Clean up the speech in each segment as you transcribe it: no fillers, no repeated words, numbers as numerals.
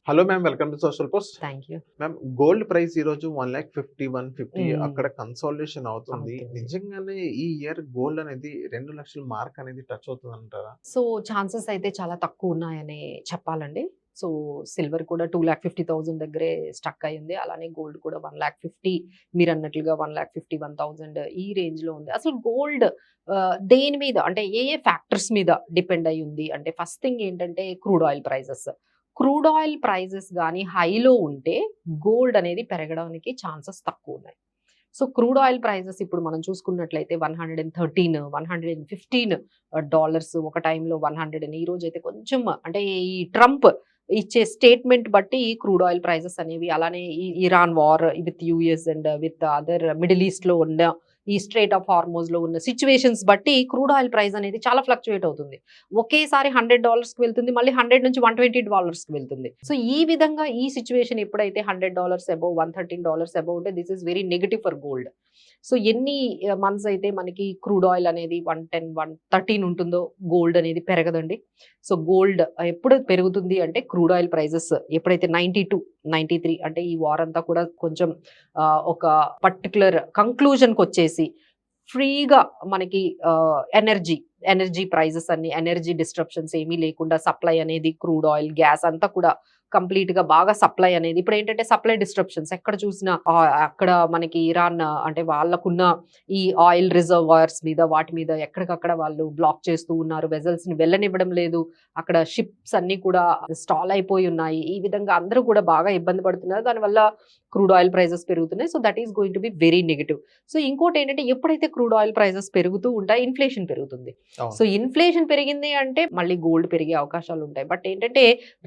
Hello ma'am, welcome to social post. Thank you. Ma'am, gold price ఈ రోజు 1,50,000, 150 హ్మ్. అక్కడ కన్సాలిడేషన్ అవుతుంది. అవుతుంది. నిజంగానే ఈ ఇయర్ గోల్డ్ అనేది 2,00,000 మార్క్ అనేది టచ్ అవుతుందంటారా? సో, ఛాన్సెస్ అయితే చాలా తక్కువున్నాయనే చెప్పాలండి. సో, సిల్వర్ కూడా 2,50,000 దగ్గరే స్టక్ అయింది. అలానే గోల్డ్ కూడా 1,50,000 మీరన్నట్లుగా 1,50,000, 1,000 ఈ రేంజ్‌లో ఉంది. అసలు గోల్డ్ దేని మీద అంటే ఏ ఏ ఫ్యాక్టర్స్ మీద డిపెండ్ అయ్యి ఉంది అంటే ఫస్ట్ థింగ్ ఏంటంటే crude oil prices. Crude oil prices గాని హైలో ఉంటే గోల్డ్ అనేది పెరగడానికి ఛాన్సెస్ తక్కువున్నాయి. సో, క్రూడ్ ఆయిల్ ప్రైజెస్ ఇప్పుడు మనం చూసుకున్నట్లయితే 113, 115 డాలర్స్ ఒక టైంలో 100 ఈ రోజైతే కొంచెం అంటే ఈ ట్రంప్ ఇచ్చే స్టేట్మెంట్ బట్టి క్రూడ్ ఆయిల్ ప్రైజెస్ అనేవి అలానే ఈ Iran war with US and with other middle ఈస్ట్‌లో ఉన్న ఈ స్ట్రెయిట్ ఆఫ్ హార్మోజ్‌లో ఉన్న సిట్యుయేషన్స్ బట్టి క్రూడ్ ఆయిల్ ప్రైస్ అనేది చాలా ఫ్లక్చుయేట్ అవుతుంది. ఒకేసారి $100కి వెళ్తుంది. మళ్ళీ 100 నుంచి $120కి వెళ్తుంది. సో, ఈ విధంగా ఈ సిట్యుయేషన్ ఎప్పుడైతే $100 అబోవ్, $113 అబోవ్ ఉంటే this is very negative for gold. So, ఎన్ని మంత్స్ అయితే మనకి క్రూడ్ ఆయిల్ అనేది 110, 113 ఉంటుందో గోల్డ్ అనేది పెరగదండి. సో, గోల్డ్ ఎప్పుడు పెరుగుతుంది అంటే క్రూడ్ ఆయిల్ ప్రైజెస్ ఎప్పుడైతే 92, 93 అంటే ఈ వార్ అంతా కూడా కొంచెం ఒక పర్టిక్యులర్ కంక్లూజన్‌కొచ్చేసి ఫ్రీగా మనకి ఎనర్జీ ప్రైజెస్ అన్ని ఎనర్జీ డిస్ట్రప్షన్స్ ఏమీ లేకుండా సప్లై అనేది క్రూడ్ ఆయిల్, గ్యాస్ అంతా కూడా కంప్లీట్‌గా బాగా సప్లై అనేది ఇప్పుడేంటంటే సప్లై డిస్ట్రప్షన్స్ ఎక్కడ చూసినా అక్కడ మనకి ఇరాన్ అంటే వాళ్ళకున్న ఈ ఆయిల్ రిజర్వాయర్స్ మీద వాటి మీద ఎక్కడికక్కడ వాళ్ళు బ్లాక్ చేస్తూ ఉన్నారు. వెసెల్స్‌ని వెళ్ళనివ్వడం లేదు. అక్కడ షిప్స్ అన్నీ కూడా స్టాల్ అయిపోయి ఉన్నాయి. ఈ విధంగా అందరూ కూడా బాగా ఇబ్బంది పడుతున్నారు. దానివల్ల క్రూడ్ ఆయిల్ ప్రైజెస్ పెరుగుతున్నాయి. So, that is going to be very negative. So, ఇంకోటేంటంటే ఎప్పుడైతే క్రూడ్ ఆయిల్ ప్రైజెస్ పెరుగుతూ ఉంటాయి ఇన్‌ఫ్లేషన్ పెరుగుతుంది. సో, అవును. ఇన్‌ఫ్లేషన్ పెరిగింది అంటే మళ్ళీ గోల్డ్ పెరిగే అవకాశాలుంటాయి. బట్ ఏంటంటే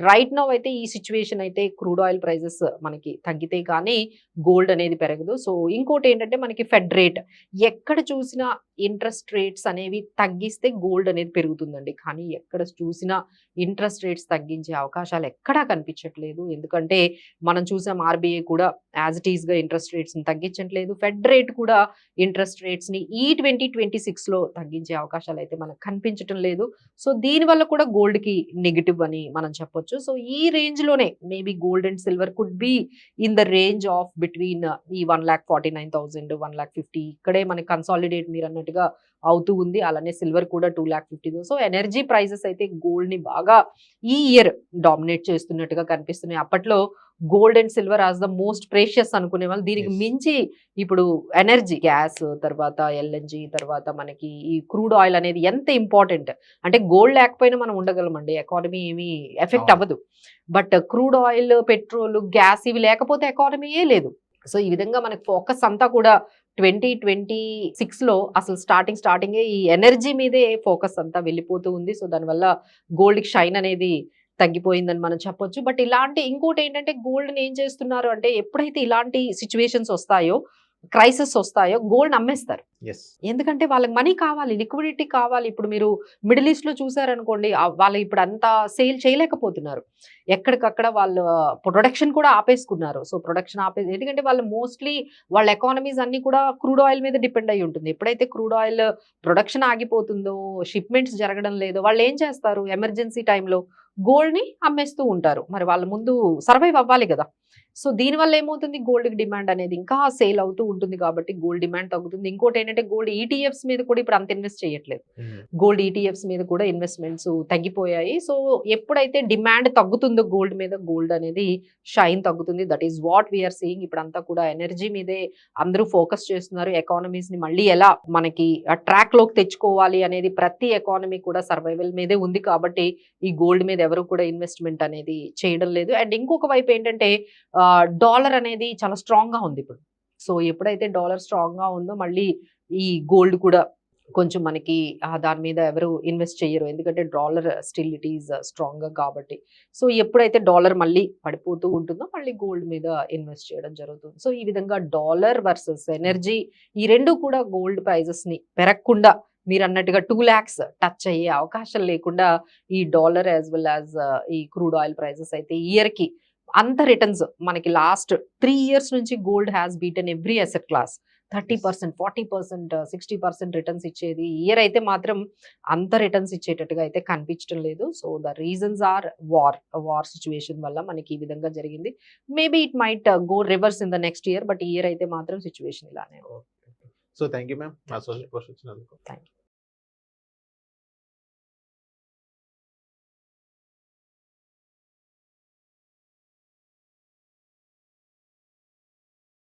రైట్ నౌ అయితే ఈ సిట్యుయేషన్ అయితే క్రూడ్ ఆయిల్ ప్రైజెస్ మనకి తగ్గితే కానీ గోల్డ్ అనేది పెరగదు. సో, ఇంకోటేంటంటే మనకి ఫెడ్ రేట్ ఎక్కడ చూసినా ఇంట్రెస్ట్ రేట్స్ అనేవి తగ్గిస్తే గోల్డ్ అనేది పెరుగుతుందండి. కానీ ఎక్కడ చూసినా ఇంట్రెస్ట్ రేట్స్ తగ్గించే అవకాశాలు ఎక్కడా కనిపించట్లేదు. ఎందుకంటే మనం చూసాం ఆర్‌బీఐ కూడా యాజ్ ఇట్ ఈస్‌గా ఇంట్రెస్ట్ రేట్స్‌ని తగ్గించట్లేదు. ఫెడ్ రేట్ కూడా ఇంట్రెస్ట్ రేట్స్‌ని ఈ 2026లో తగ్గించే అవకాశాలైతే మనకు కనిపించటం లేదు. సో, దీనివల్ల కూడా గోల్డ్‌కి నెగెటివ్ అని మనం చెప్పొచ్చు. సో, ఈ రేంజ్‌లోనే maybe gold and silver could be in the range of between ఈ 1,49,000, 1,50,000 ఇక్కడే మనకి కన్సాలిడేట్ మీరన్నట్టుగా అవుతూ ఉంది. అలానే సిల్వర్ కూడా 2,50,000. సో, ఎనర్జీ ప్రైజెస్ అయితే గోల్డ్‌ని బాగా ఈ ఇయర్ డామినేట్ చేస్తున్నట్టుగా కనిపిస్తున్నాయి. అప్పట్లో gold and silver as the most precious అనుకునేవాళ్ళు. దీనికి యెస్. మించి ఇప్పుడు ఎనర్జీ, గ్యాస్ తర్వాత ఎల్ఎన్‌జీ తర్వాత మనకి ఈ క్రూడ్ ఆయిల్ అనేది ఎంత ఇంపార్టెంట్. అంటే గోల్డ్ లేకపోయినా మనం ఉండగలమండి. ఎకానమీ ఏమి ఎఫెక్ట్ అవును. అవ్వదు. But crude oil, petrol, gas ఇవి లేకపోతే ఎకానమీయే లేదు. సో, ఈ విధంగా మనకి ఫోకస్ అంతా కూడా 2026లో అసలు స్టార్టింగే ఈ ఎనర్జీ మీదే ఫోకస్ అంతా వెళ్ళిపోతూ ఉంది. సో, దానివల్ల గోల్డ్‌కి షైన్ అనేది తగ్గిపోయిందని మనం చెప్పొచ్చు. బట్ ఇలాంటి ఇంకోటేంటంటే గోల్డ్‌ని ఏం చేస్తున్నారు అంటే ఎప్పుడైతే ఇలాంటి సిట్యుయేషన్స్ వస్తాయో, క్రైసిస్ వస్తాయో గోల్డ్‌ని అమ్మేస్తారు. యెస్. ఎందుకంటే వాళ్ళకి మనీ కావాలి, లిక్విడిటీ కావాలి. ఇప్పుడు మీరు మిడిల్ ఈస్ట్‌లో చూసారనుకోండి వాళ్ళు ఇప్పుడు అంత సేల్ చేయలేకపోతున్నారు. ఎక్కడికక్కడ వాళ్ళు ప్రొడక్షన్ కూడా ఆపేసుకున్నారు. సో, ప్రొడక్షన్ ఎందుకంటే వాళ్ళు మోస్ట్‌లీ వాళ్ళ ఎకానమీస్ అన్నీ కూడా క్రూడ్ ఆయిల్ మీద డిపెండ్ అయ్యి ఉంటుంది. ఎప్పుడైతే క్రూడ్ ఆయిల్ ప్రొడక్షన్ ఆగిపోతుందో, షిప్‌మెంట్స్ జరగడం లేదో వాళ్ళు ఏం చేస్తారు ఎమర్జెన్సీ టైమ్‌లో గోల్డ్‌ని అమ్మేస్తూ ఉంటారు. మరి వాళ్ళ ముందు సర్వైవ్ అవ్వాలి గదా! సో, దీనివల్ల ఏమవుతుంది గోల్డ్‌కి డిమాండ్ అనేది ఇంకా సేల్ అవుతూ ఉంటుంది కాబట్టి గోల్డ్ డిమాండ్ తగ్గుతుంది. ఇంకోటేంటంటే గోల్డ్ ఈటీఎఫ్స్ మీద కూడా ఇప్పుడు అంత ఇన్వెస్ట్ చేయట్లేదు. హ్మ్. గోల్డ్ ఈటీఎఫ్స్ మీద కూడా ఇన్వెస్ట్‌మెంట్స్ తగ్గిపోయాయి. సో, ఎప్పుడైతే డిమాండ్ తగ్గుతుందో గోల్డ్ మీద గోల్డ్ అనేది షైన్ తగ్గుతుంది. That is what we are seeing. ఇప్పుడంతా కూడా ఎనర్జీ మీదే అందరూ ఫోకస్ చేస్తున్నారు. ఎకానమీస్‌ని మళ్ళీ ఎలా మనకి ట్రాక్‌లోకి తెచ్చుకోవాలి అనేది ప్రతి ఎకానమీ కూడా సర్వైవల్ మీదే ఉంది కాబట్టి ఈ గోల్డ్ మీద ఎవరు కూడా ఇన్వెస్ట్‌మెంట్ అనేది చేయడం లేదు. అండ్ ఇంకొక వైపు ఏంటంటే డాలర్ అనేది చాలా స్ట్రాంగ్‌గా ఉంది ఇప్పుడు. సో, ఎప్పుడైతే డాలర్ స్ట్రాంగ్‌గా ఉందో మళ్ళీ ఈ గోల్డ్ కూడా కొంచెం మనకి దాని మీద ఎవరు ఇన్వెస్ట్ చెయ్యరు. ఎందుకంటే డాలర్ స్టిల్ ఇట్ ఈస్ స్ట్రాంగ్‌గా కాబట్టి. సో, ఎప్పుడైతే డాలర్ మళ్ళీ పడిపోతూ ఉంటుందో మళ్ళీ గోల్డ్ మీద ఇన్వెస్ట్ చేయడం జరుగుతుంది. సో, ఈ విధంగా డాలర్ వర్సెస్ ఎనర్జీ ఈ 2 కూడా గోల్డ్ ప్రైజెస్‌ని పెరగకుండా మీరన్నట్టుగా 2,00,000 టచ్ అయ్యే అవకాశం లేకుండా ఈ డాలర్ యాస్ వెల్ యాస్ ఈ క్రూడ్ ఆయిల్ ప్రైజెస్ అయితే ఇయర్‌కి అంత రిటర్న్స్ మనకి లాస్ట్ 3 ఇయర్స్ నుంచి gold has beaten every asset class. 30%, 40%, 60% returns ఇచ్చేది. ఈ ఇయర్ అయితే మాత్రం అంత రిటర్న్స్ ఇచ్చేటట్టుగా అయితే కనిపించడం లేదు. So, the reasons are war situation వల్ల మనకి ఈ విధంగా జరిగింది. Maybe it might go rivers in the next year. But ఈ ఇయర్ అయితే మాత్రం సిట్యుయేషన్ ఇలానే ఉంది. So thank you ma'am. నా సోషల్ పోస్ట్ వచ్చినందుకు. Thank you.